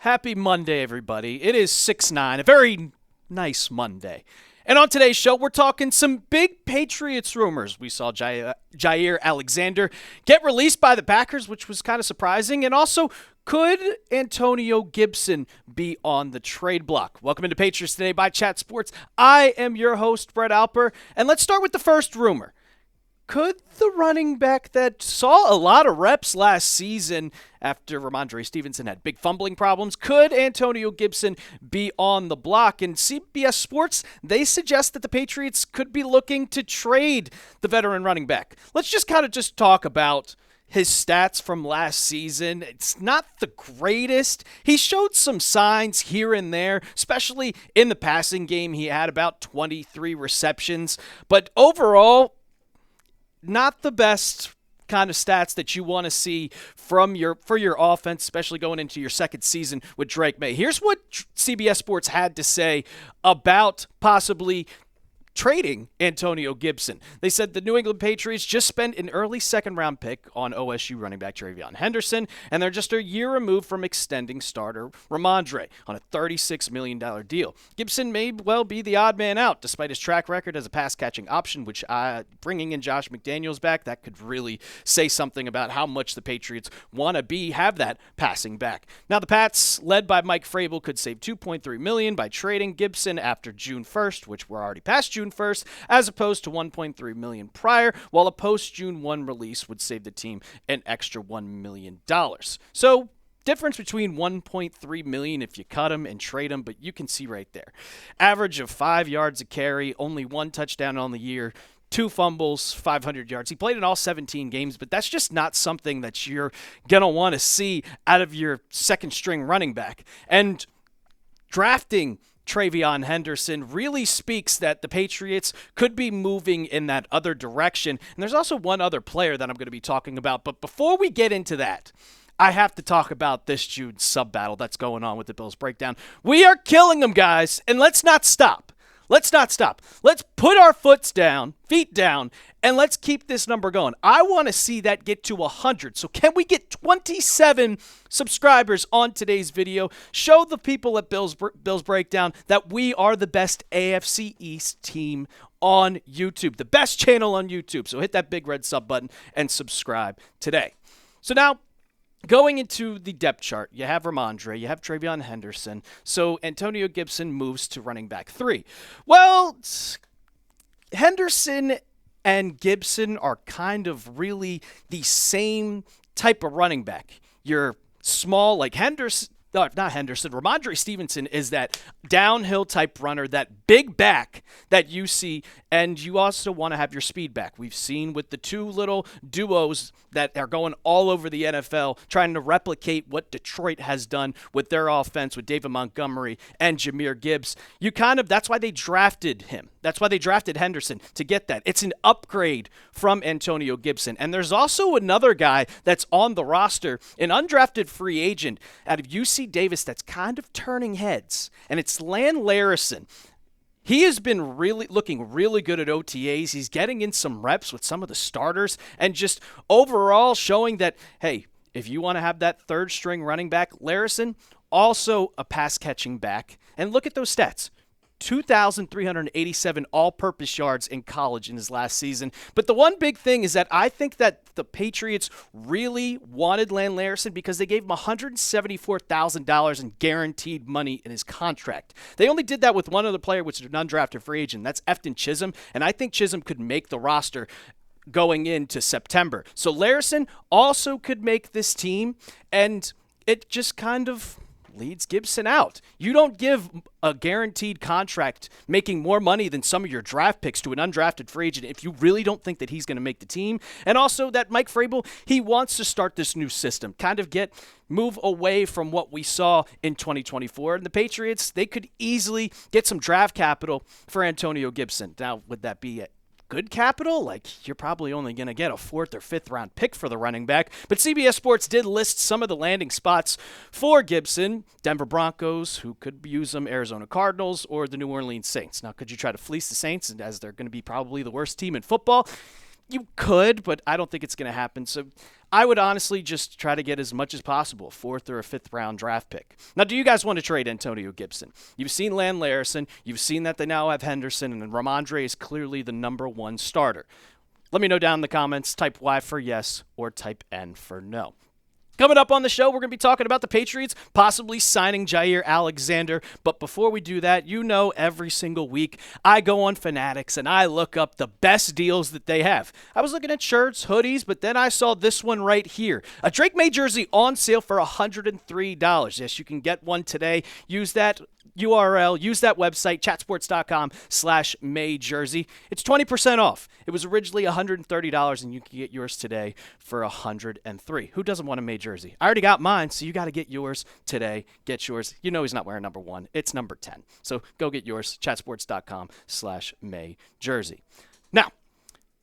Happy Monday, everybody. It is 6/9, a very nice Monday. And on today's show, we're talking some big Patriots rumors. We saw Jaire Alexander get released by the Packers, which was kind of surprising. And also, could Antonio Gibson be on the trade block? Welcome into Patriots Today by Chat Sports. I am your host, Brett Alper. And let's start with the first rumor. Could the running back that saw a lot of reps last season after Ramondre Stevenson had big fumbling problems, could Antonio Gibson be on the block? And CBS Sports, they suggest that the Patriots could be looking to trade the veteran running back. Let's just talk about his stats from last season. It's not the greatest. He showed some signs here and there, especially in the passing game. He had about 23 receptions, but overall, not the best kind of stats that you want to see for your offense, especially going into your second season with Drake May. Here's what CBS Sports had to say about possibly trading Antonio Gibson. They said the New England Patriots just spent an early second-round pick on OSU running back TreVeyon Henderson, and they're just a year removed from extending starter Ramondre on a $36 million deal. Gibson may well be the odd man out, despite his track record as a pass-catching option, which bringing in Josh McDaniels back, that could really say something about how much the Patriots want to have that passing back. Now, the Pats, led by Mike Vrabel, could save $2.3 million by trading Gibson after June 1st, which we're already past June 1st, as opposed to $1.3 million prior, while a post-June 1 release would save the team an extra $1 million. So, difference between $1.3 million if you cut him and trade him, but you can see right there. Average of 5 yards a carry, only 1 touchdown on the year, 2 fumbles, 500 yards. He played in all 17 games, but that's just not something that you're going to want to see out of your second-string running back. And drafting TreVeyon Henderson really speaks that the Patriots could be moving in that other direction. And there's also one other player that I'm going to be talking about. But before we get into that, I have to talk about this June sub-battle that's going on with the Bills breakdown. We are killing them, guys, and let's not stop. Let's not stop. Let's put our feet down, and let's keep this number going. I want to see that get to 100. So can we get 27 subscribers on today's video? Show the people at Bills Breakdown that we are the best AFC East team on YouTube, the best channel on YouTube. So hit that big red sub button and subscribe today. So now, going into the depth chart, you have Ramondre, you have TreVeyon Henderson, so Antonio Gibson moves to running back 3. Well, Henderson and Gibson are kind of really the same type of running back. You're small like Ramondre Stevenson is that downhill type runner, that big back that you see, and you also want to have your speed back. We've seen with the two little duos that are going all over the NFL trying to replicate what Detroit has done with their offense with David Montgomery and Jahmyr Gibbs. That's why they drafted him. That's why they drafted Henderson, to get that. It's an upgrade from Antonio Gibson. And there's also another guy that's on the roster, an undrafted free agent out of UC Davis that's kind of turning heads, and it's Lan Larison. He has been looking really good at OTAs. He's getting in some reps with some of the starters and just overall showing that, hey, if you want to have that third-string running back, Larison, also a pass-catching back. And look at those stats. 2,387 all-purpose yards in college in his last season. But the one big thing is that I think that the Patriots really wanted Lan Larison because they gave him $174,000 in guaranteed money in his contract. They only did that with one other player, which is an undrafted free agent. That's Efton Chisholm, and I think Chisholm could make the roster going into September. So Larison also could make this team, and it just kind of leads Gibson out. You don't give a guaranteed contract making more money than some of your draft picks to an undrafted free agent if you really don't think that he's going to make the team. And also that Mike Vrabel, he wants to start this new system, move away from what we saw in 2024. And the Patriots, they could easily get some draft capital for Antonio Gibson. Now, would that be good capital? Like, you're probably only going to get a 4th or 5th round pick for the running back. But CBS Sports did list some of the landing spots for Gibson. Denver Broncos, who could use them, Arizona Cardinals, or the New Orleans Saints. Now, could you try to fleece the Saints as they're going to be probably the worst team in football? You could, but I don't think it's going to happen. So I would honestly just try to get as much as possible, a 4th or a 5th round draft pick. Now, do you guys want to trade Antonio Gibson? You've seen Lan Larison. You've seen that they now have Henderson, and Ramondre is clearly the number 1 starter. Let me know down in the comments. Type Y for yes or type N for no. Coming up on the show, we're going to be talking about the Patriots possibly signing Jaire Alexander. But before we do that, you know every single week I go on Fanatics and I look up the best deals that they have. I was looking at shirts, hoodies, but then I saw this one right here. A Drake May jersey on sale for $103. Yes, you can get one today. Use that URL, use that website, chatsports.com/May jersey. It's 20% off. It was originally $130, and you can get yours today for $103. Who doesn't want a May jersey? I already got mine, so you got to get yours today. Get yours. You know he's not wearing number 1. It's number 10. So go get yours, chatsports.com/May jersey. Now,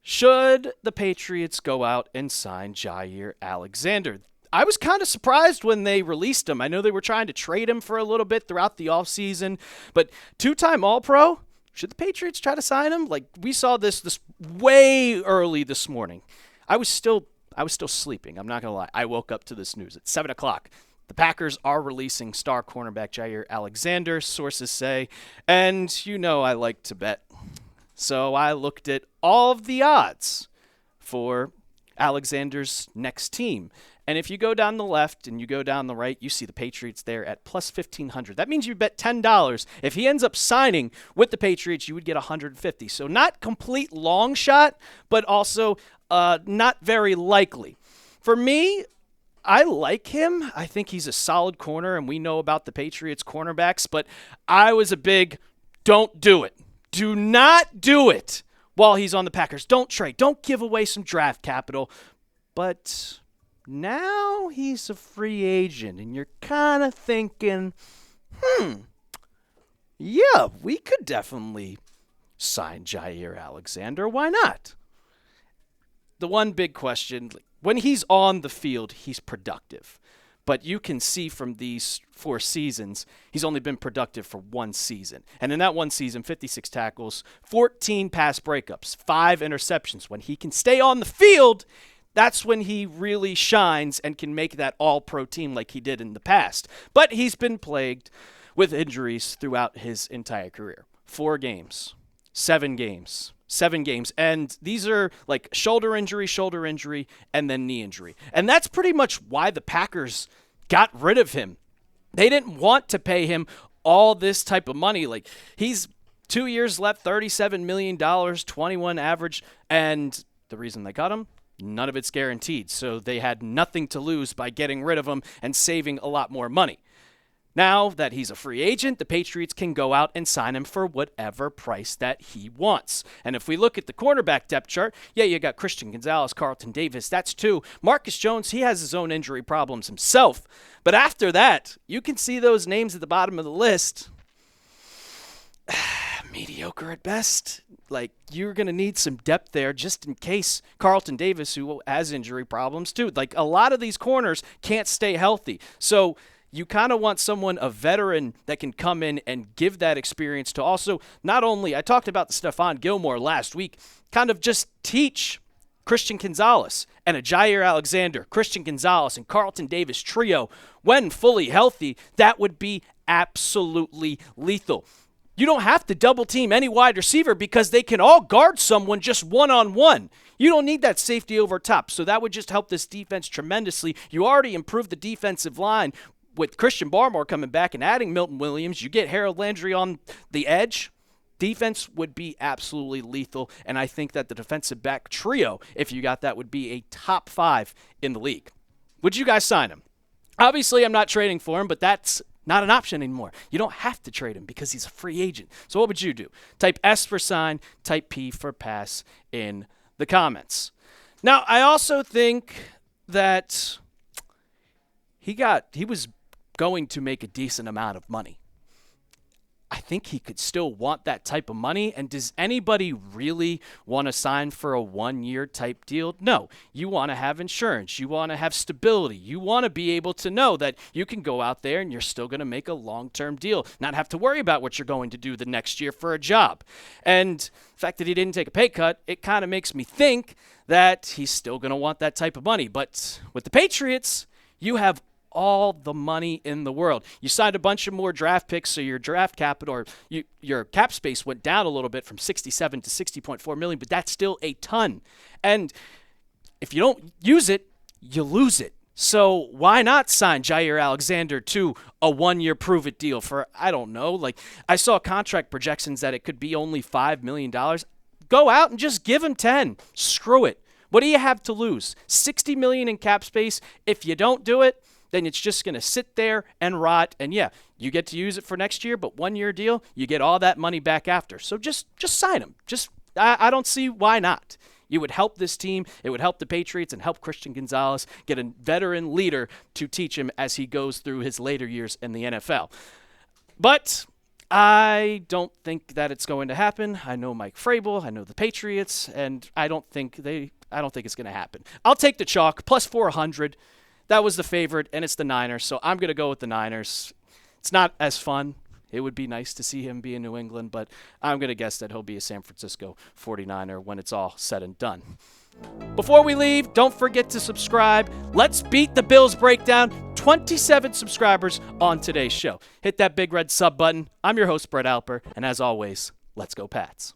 should the Patriots go out and sign Jaire Alexander? I was kind of surprised when they released him. I know they were trying to trade him for a little bit throughout the offseason, but 2-time All-Pro, should the Patriots try to sign him? Like, we saw this way early this morning. I was still sleeping. I'm not going to lie. I woke up to this news at 7 o'clock. The Packers are releasing star cornerback Jaire Alexander, sources say, and you know I like to bet. So I looked at all of the odds for Alexander's next team. And if you go down the left and you go down the right, you see the Patriots there at plus 1,500. That means you bet $10. If he ends up signing with the Patriots, you would get $150. So not complete long shot, but also not very likely. For me, I like him. I think he's a solid corner, and we know about the Patriots cornerbacks, but I was a big don't do it. Do not do it while he's on the Packers. Don't trade. Don't give away some draft capital. But now he's a free agent, and you're kind of thinking, yeah, we could definitely sign Jaire Alexander. Why not? The one big question, when he's on the field, he's productive. But you can see from these 4 seasons, he's only been productive for 1 season. And in that 1 season, 56 tackles, 14 pass breakups, 5 interceptions. When he can stay on the field, that's when he really shines and can make that all-pro team like he did in the past. But he's been plagued with injuries throughout his entire career. 4 games, 7 games. 7 games. And these are like shoulder injury, and then knee injury. And that's pretty much why the Packers got rid of him. They didn't want to pay him all this type of money. Like, he's 2 years left, $37 million, 21 average. And the reason they got him, none of it's guaranteed. So they had nothing to lose by getting rid of him and saving a lot more money. Now that he's a free agent, the Patriots can go out and sign him for whatever price that he wants. And if we look at the cornerback depth chart, yeah, you got Christian Gonzalez, Carlton Davis, that's 2. Marcus Jones, he has his own injury problems himself. But after that, you can see those names at the bottom of the list. Mediocre at best. Like, you're going to need some depth there just in case Carlton Davis, who has injury problems too. Like, a lot of these corners can't stay healthy. So you kind of want someone, a veteran, that can come in and give that experience to also not only, I talked about the Stephon Gilmore last week, kind of just teach Christian Gonzalez and a Jaire Alexander, Christian Gonzalez, and Carlton Davis trio, when fully healthy, that would be absolutely lethal. You don't have to double team any wide receiver because they can all guard someone just one-on-one. You don't need that safety over top, so that would just help this defense tremendously. You already improved the defensive line with Christian Barmore coming back and adding Milton Williams. You get Harold Landry on the edge. Defense would be absolutely lethal, and I think that the defensive back trio, if you got that, would be a top 5 in the league. Would you guys sign him? Obviously, I'm not trading for him, but that's not an option anymore. You don't have to trade him because he's a free agent. So what would you do? Type S for sign, type P for pass in the comments. Now, I also think that he was going to make a decent amount of money. I think he could still want that type of money. And does anybody really want to sign for a 1-year type deal? No. You want to have insurance. You want to have stability. You want to be able to know that you can go out there and you're still going to make a long-term deal, not have to worry about what you're going to do the next year for a job. And the fact that he didn't take a pay cut, it kind of makes me think that he's still going to want that type of money. But with the Patriots, you have all the money in the world. You signed a bunch of more draft picks, so your draft capital or your cap space went down a little bit from 67 to 60.4 million, but that's still a ton. And if you don't use it, you lose it. So why not sign Jaire Alexander to a 1-year prove-it deal for, I don't know, like I saw contract projections that it could be only $5 million. Go out and just give him 10. Screw it. What do you have to lose? $60 million in cap space. If you don't do it, then it's just going to sit there and rot. And yeah, you get to use it for next year, but 1-year deal, you get all that money back after. So just sign him. I don't see why not. You would help this team. It would help the Patriots and help Christian Gonzalez get a veteran leader to teach him as he goes through his later years in the NFL. But I don't think that it's going to happen. I know Mike Vrabel. I know the Patriots, and I don't think it's going to happen. I'll take the chalk plus 400. That was the favorite, and it's the Niners, so I'm going to go with the Niners. It's not as fun. It would be nice to see him be in New England, but I'm going to guess that he'll be a San Francisco 49er when it's all said and done. Before we leave, don't forget to subscribe. Let's beat the Bills breakdown. 27 subscribers on today's show. Hit that big red sub button. I'm your host, Brett Alper, and as always, let's go Pats.